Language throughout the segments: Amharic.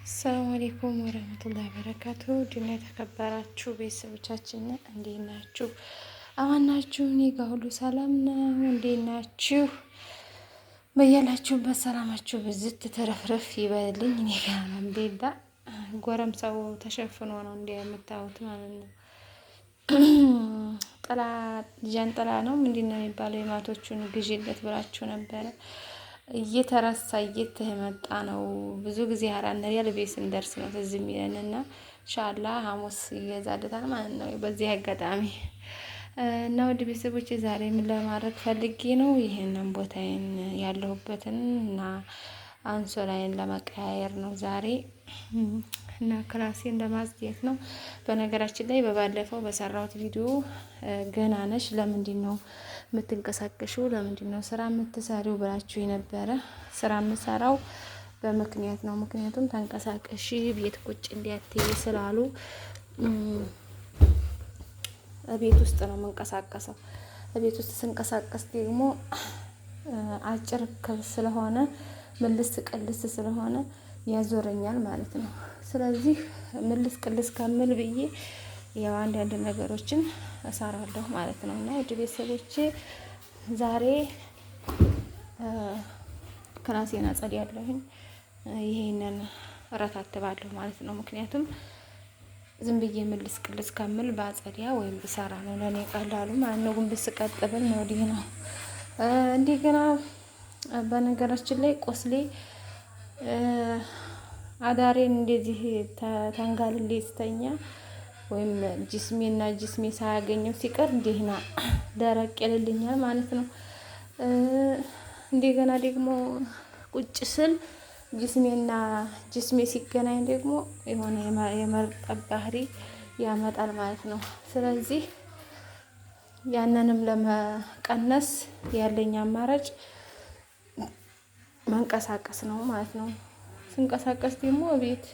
አሰላሙ አለይኩም ወረህመቱላሂ ወበረካቱ። ድና የተከበራችሁ ቤተሰቦቻችን እንዴት ናችሁ? አማን ናችሁ? እኔ ጋር ሁሉ ሰላም ነው። እንዴት ናችሁ? በያላችሁበት ሰላማችሁ ብዝት ተረፍረፍ ይበልኝ። እኔ ጋር አልሐምዱሊላህ። ጎረምሳው ተሸፍኖ ነው እንደ የምታዩት ማለት ነው። ጥላ ጃንጥላ ነው ምንድን ነው የሚባለው? የማቶቹን ግዢለት ብላችሁ ነበረ እየተረሳ እየተመጣ ነው። ብዙ ጊዜ ሀራን ሪያል ቤት ስንደርስ ነው ትዝ የሚለን እና ኢንሻአላህ ሐሙስ ይገዛልታል ማለት ነው። በዚህ አጋጣሚ እና ወደ ቤተሰቦቼ ዛሬ ምን ለማድረግ ፈልጌ ነው ይሄንን ቦታዬን ያለሁበትን እና አንሶላዬን ለመቀያየር ነው ዛሬ እና ክላሴን ለማጽዳት ነው። በነገራችን ላይ በባለፈው በሰራሁት ቪዲዮ ገና ነሽ ለምንድን ነው የምትንቀሳቀሽው? ለምንድን ነው ስራ የምትሰሪው ብላችሁ የነበረ። ስራ የምሰራው በምክንያት ነው። ምክንያቱም ተንቀሳቀሽ ቤት ቁጭ እንዲያትይ ስላሉ ቤት ውስጥ ነው የምንቀሳቀሰው። ቤት ውስጥ ስንቀሳቀስ ደግሞ አጭር ስለሆነ ምልስ ቅልስ ስለሆነ ያዞረኛል ማለት ነው። ስለዚህ ምልስ ቅልስ ከምል ብዬ ያው አንዳንድ ነገሮችን እሰራለሁ ማለት ነው። እና ውድ ቤተሰቦቼ ዛሬ ክላሴን አጸዳለሁኝ። ይሄንን እረታትባለሁ ማለት ነው። ምክንያቱም ዝም ብዬ ምልስ ቅልስ ከምል ባጸዳ ወይም ብሰራ ነው ለኔ ቀላሉ ማለት ነው። ግን ብስቀጥብል ነው ወዲህ ነው። እንደገና በነገራችን ላይ ቆስሌ አዳሬን እንደዚህ ተንጋልሌ ስተኛ ወይም ጅስሜና ጅስሜ ሳያገኘው ሲቀር እንደህና ደረቅ ይልልኛል ማለት ነው። እንደገና ደግሞ ቁጭ ስል ጅስሜና ጅስሜ ሲገናኝ ደግሞ የሆነ የመርጠብ ባህሪ ያመጣል ማለት ነው። ስለዚህ ያንንም ለመቀነስ ያለኝ አማራጭ መንቀሳቀስ ነው ማለት ነው። ስንቀሳቀስ ደግሞ ቤት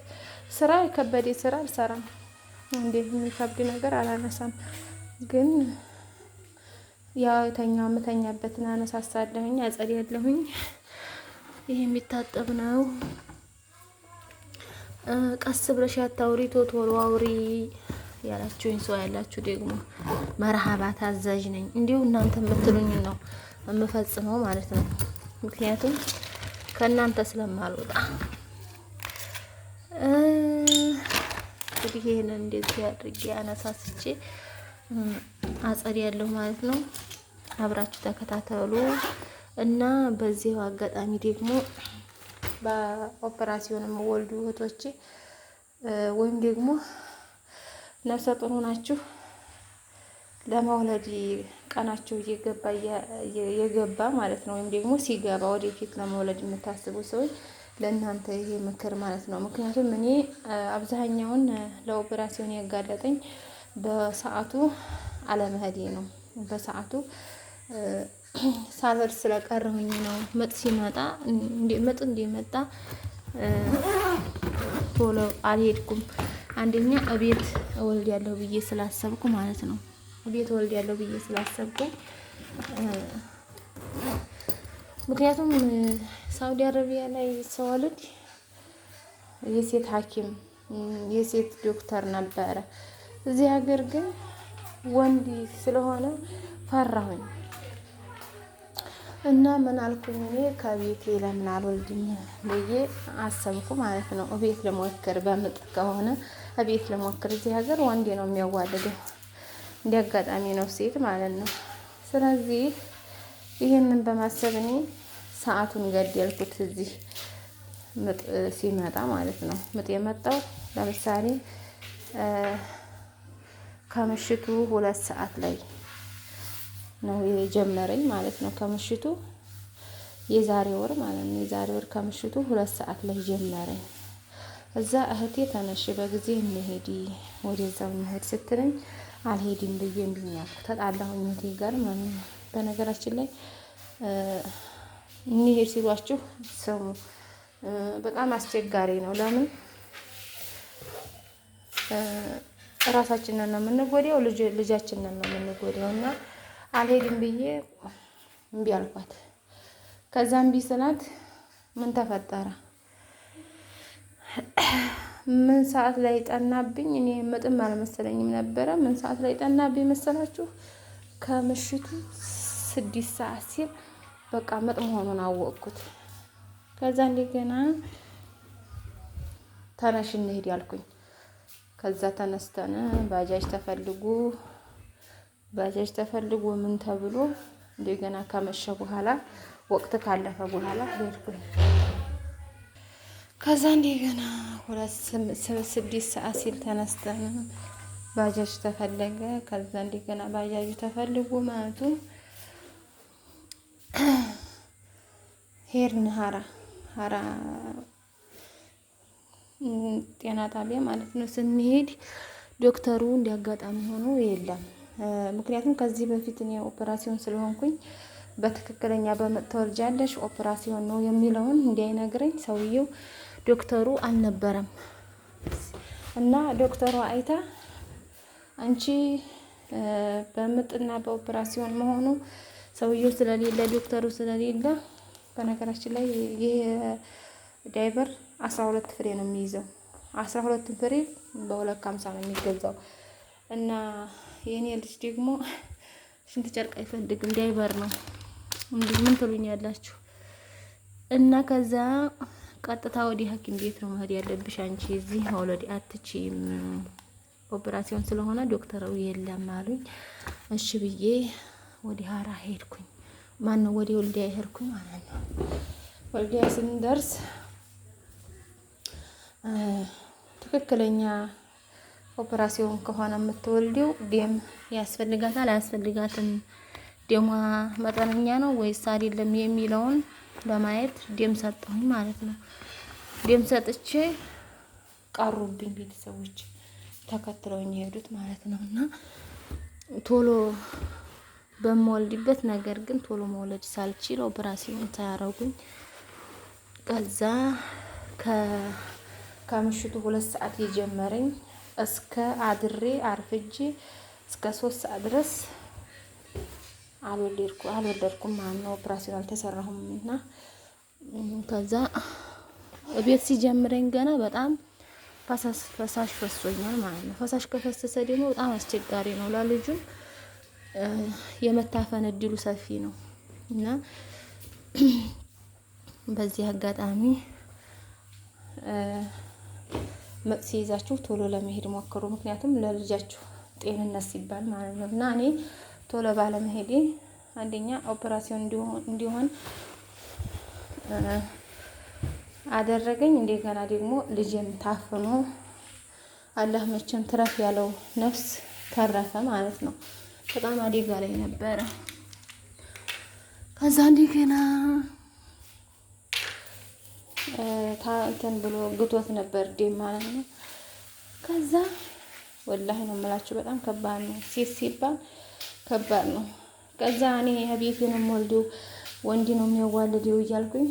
ስራ የከበደ ስራ አልሰራም። እንዴት የሚከብድ ነገር አላነሳም። ግን ያው የምተኛበትን አነሳሳለሁኝ፣ አጸዳለሁኝ። ይሄ የሚታጠብ ነው። ቀስ ብለሽ አታውሪ ቶሎ አውሪ ያላችሁኝ ሰው ያላችሁ ደግሞ መርሃባ ታዛዥ ነኝ። እንዲሁ እናንተ የምትሉኝ ነው የምፈጽመው ማለት ነው። ምክንያቱም ከእናንተ ስለማልወጣ እንግዲህ ይሄንን እንደዚህ አድርጌ አነሳስቼ አጸዳለሁ ማለት ነው። አብራችሁ ተከታተሉ እና በዚህ አጋጣሚ ደግሞ በኦፕራሲዮን የምወልዱ እህቶቼ ወይም ደግሞ ነፍሰ ጡር ናችሁ ለመውለድ ቀናቸው እየገባ ማለት ነው። ወይም ደግሞ ሲገባ ወደፊት ለመውለድ የምታስቡ ሰዎች ለእናንተ ይሄ ምክር ማለት ነው። ምክንያቱም እኔ አብዛኛውን ለኦፕራሲዮን ያጋለጠኝ በሰዓቱ አለመሄዴ ነው። በሰዓቱ ሳልወልድ ስለቀረሁኝ ነው። ምጥ ሲመጣ እንደመጣ ቶሎ አልሄድኩም። አንደኛ እቤት እወልዳለሁ ብዬ ስላሰብኩ ማለት ነው። እቤት እወልዳለሁ ብዬ ስላሰብኩ ምክንያቱም ሳውዲ አረቢያ ላይ ስወልድ የሴት ሐኪም የሴት ዶክተር ነበረ። እዚህ ሀገር ግን ወንድ ስለሆነ ፈራሁኝ እና ምን አልኩኝ እኔ ከቤቴ ለምን አልወልድም ብዬ አሰብኩ ማለት ነው። እቤት ለሞክር በምጥ ከሆነ እቤት ለሞክር። እዚህ ሀገር ወንድ ነው የሚያዋልደው፣ እንዲያጋጣሚ ነው ሴት ማለት ነው። ስለዚህ ይሄንን በማሰብ እኔ ሰዓቱን ገደልኩት። እዚህ ምጥ ሲመጣ ማለት ነው። ምጥ የመጣው ለምሳሌ ከምሽቱ 2 ሰዓት ላይ ነው የጀመረኝ ማለት ነው። ከምሽቱ የዛሬ ወር ማለት ነው። የዛሬ ወር ከምሽቱ 2 ሰዓት ላይ ጀመረኝ። እዛ እህቴ ተነሽ በጊዜ እንሄድ ወደዛው እንሄድ ስትለኝ አልሄድም ብዬ እንዲኛኩ ተጣላሁኝ እህቴ ጋር ማለት ነው። በነገራችን ላይ እንሄድ ሲሏችሁ ስሙ። በጣም አስቸጋሪ ነው። ለምን ራሳችንን ነው የምንጎዳው፣ ልጃችንን ነው የምንጎዳው። እና አልሄድም ብዬ እምቢ አልኳት። ከዛ እምቢ ስላት ምን ተፈጠረ? ምን ሰዓት ላይ ጠናብኝ? እኔ ምጥም አልመሰለኝም ነበረ። ምን ሰዓት ላይ ጠናብኝ መሰላችሁ? ከምሽቱ 6 ሰዓት ሲል በቃ ምጥ መሆኑን አወቅኩት። ከዛ እንደገና ተነሽ እንሂድ ያልኩኝ። ከዛ ተነስተን ባጃጅ ተፈልጎ ምን ተብሎ እንደገና ከመሸ በኋላ ወቅት ካለፈ በኋላ ሄድኩኝ። ከዛ እንደገና 6 ሰዓት ሲል ተነስተን ባጃጅ ተፈለገ። ከዛ እንደገና ባጃጁ ተፈልጎ ማለቱ ሄድን ሀራ ጤና ጣቢያ ማለት ነው። ስንሄድ ዶክተሩ እንዲያጋጣሚ ሆኖ የለም። ምክንያቱም ከዚህ በፊት እኔ ኦፕራሲዮን ስለሆንኩኝ በትክክለኛ በምጥ ትወልጃለሽ ኦፕራሲዮን ነው የሚለውን እንዲያይነግረኝ ሰውየው ዶክተሩ አልነበረም። እና ዶክተሯ አይታ አንቺ በምጥና በኦፕራሲዮን መሆኑ ሰውየው ስለሌለ ዶክተሩ ስለሌለ፣ በነገራችን ላይ ይሄ ዳይቨር 12 ፍሬ ነው የሚይዘው። 12 ፍሬ በ250 ነው የሚገዛው። እና የኔ ልጅ ደግሞ ሽንት ጨርቅ አይፈልግም፣ ዳይቨር ነው። ምን ትሉኛላችሁ? እና ከዛ ቀጥታ ወደ ሐኪም ቤት ነው መሄድ ያለብሽ አንቺ እዚህ መውለድ አትችይም፣ ኦፕራሲዮን ስለሆነ ዶክተሩ የለም አሉኝ። እሺ ብዬ ወደ ሀራ ሄድኩኝ። ማነው ወደ ወልዲያ ሄድኩኝ ማለት ነው። ወልዲያ ስንደርስ ትክክለኛ ኦፕራሲዮን ከሆነ የምትወልደው ደም ያስፈልጋታል አያስፈልጋትም፣ ደሟ መጠነኛ ነው ወይስ አይደለም የሚለውን ለማየት ደም ሰጠሁኝ ማለት ነው። ደም ሰጥቼ ቀሩብኝ ቤተሰቦች ተከትለውኝ የሄዱት ማለት ነው። እና ቶሎ በመወልድበት ነገር ግን ቶሎ መውለድ ሳልችል ኦፕራሲዮን ሳያረጉኝ ከዛ ከምሽቱ 2 ሰዓት የጀመረኝ እስከ አድሬ አርፍጄ እስከ 3 ሰዓት ድረስ አልወለድኩም ማለት ነው። ኦፕራሲዮን አልተሰራሁም። እና ከዛ ቤት ሲጀምረኝ ገና በጣም ፈሳሽ ፈሶኛል ማለት ነው። ፈሳሽ ከፈሰሰ ደግሞ በጣም አስቸጋሪ ነው ለልጁም የመታፈን እድሉ ሰፊ ነው። እና በዚህ አጋጣሚ ምጥ ሲይዛችሁ ቶሎ ለመሄድ ሞክሩ። ምክንያቱም ለልጃችሁ ጤንነት ሲባል ማለት ነው። እና እኔ ቶሎ ባለመሄዴ አንደኛ ኦፕራሲዮን እንዲሆን አደረገኝ። እንደገና ደግሞ ልጅም ታፍኖ አላህ መቼም ትረፍ ያለው ነፍስ ተረፈ ማለት ነው። በጣም አደጋ ላይ ነበረ። ከዛ እንደገና እንትን ብሎ ግቶት ነበር ደም ማለት ነው። ከዛ ወላሂ ነው የምላችሁ በጣም ከባድ ነው። ሴት ሲባል ከባድ ነው። ከዛ እኔ ቤቴንም ወልደው ወንድ ነው የሚያዋልደው እያልኩኝ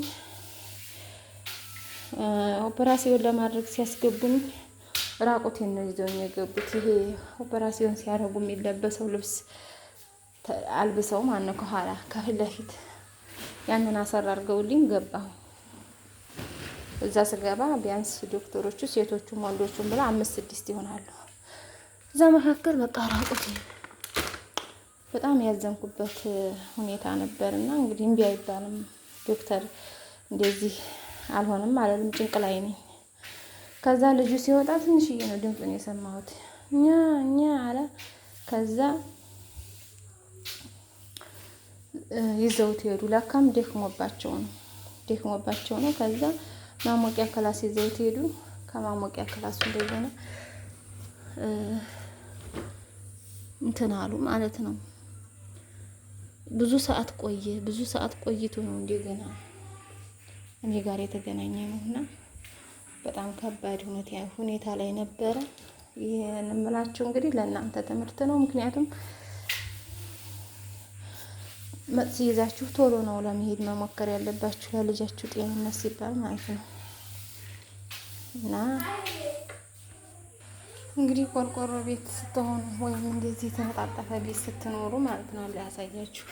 ኦፕራሲዮን ለማድረግ ሲያስገቡኝ ራቁቴን ነው ይዘውኝ የገቡት። ይሄ ኦፕራሲዮን ሲያደርጉ የሚለበሰው ልብስ አልብሰው ማነው ከኋላ ከፊት ለፊት ያንን አሰር አድርገውልኝ ገባሁ። እዛ ስገባ ቢያንስ ዶክተሮቹ ሴቶቹም ወንዶቹም ብላ 5-6 ይሆናሉ። እዛ መካከል በቃ ራቁቴን በጣም ያዘንኩበት ሁኔታ ነበርና እንግዲህ እምቢ አይባልም። ዶክተር እንደዚህ አልሆነም አለልም፣ ጭንቅ ላይ ነኝ። ከዛ ልጁ ሲወጣ ትንሽዬ ነው ድምፁን የሰማሁት፣ እኛ አለ። ከዛ ይዘውት ሄዱ። ለካም ደክሞባቸው ነው። ከዛ ማሞቂያ ክላስ ይዘውት ሄዱ። ከማሞቂያ ክላሱ እንደገና እንትን አሉ ማለት ነው። ብዙ ሰዓት ቆይቶ ነው እንደገና እኔ ጋር የተገናኘ ነው። እና በጣም ከባድ ሁኔታ ላይ ነበረ። ይሄን የምላችሁ እንግዲህ ለእናንተ ትምህርት ነው። ምክንያቱም ምጥ ሲይዛችሁ ቶሎ ነው ለመሄድ መሞከር ያለባችሁ ለልጃችሁ ጤንነት ሲባል ማለት ነው። እና እንግዲህ ቆርቆሮ ቤት ስትሆኑ ወይም እንደዚህ የተነጣጠፈ ቤት ስትኖሩ ማለት ነው ሊያሳያችሁ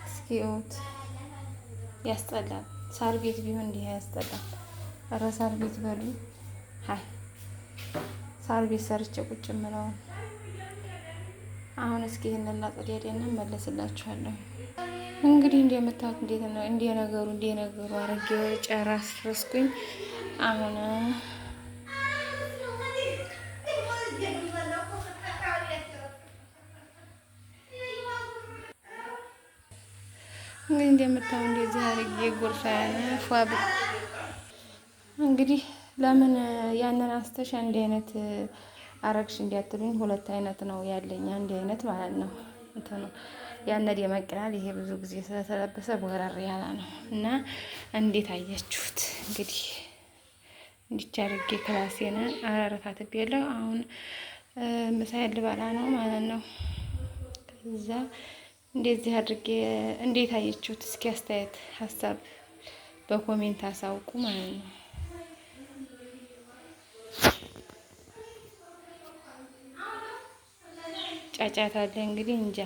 እስኪ። 'ት ያስጠላል። ሳር ቤት ቢሆን እንዲህ ያስጠላል። ኧረ ሳር ቤት በሉ። ሀይ ሳር ቤት ሰርቼ ቁጭ የምለውን አሁን እስኪ ይሄንን ላጽዳና እመለስላችኋለሁ። እንግዲህ እንደምታዩት እንዴት ነው እንደነገሩ አረጌ ጨራረስኩኝ። አሁን እንግዲህ እንደምታዩት እንደዚህ አረጌ ጎርፋያን ፏብ እንግዲህ ለምን ያንን አንስተሽ አንድ አይነት አረግሽ እንዲያትሉኝ፣ ሁለት አይነት ነው ያለኝ፣ አንድ አይነት ማለት ነው። እንትኑ ያነድ የመቅላል ይሄ ብዙ ጊዜ ስለተለበሰ ቦረር ያለ ነው እና እንዴት አያችሁት? እንግዲህ እንዲቻ አድርጌ ክላሴን አረፋትብ የለው። አሁን ምሳዬን ልበላ ነው ማለት ነው። ከዛ እንደዚህ አድርጌ እንዴት አያችሁት? እስኪ አስተያየት ሀሳብ በኮሜንት አሳውቁ ማለት ነው። ጫጫታ አለ እንግዲህ እንጃ።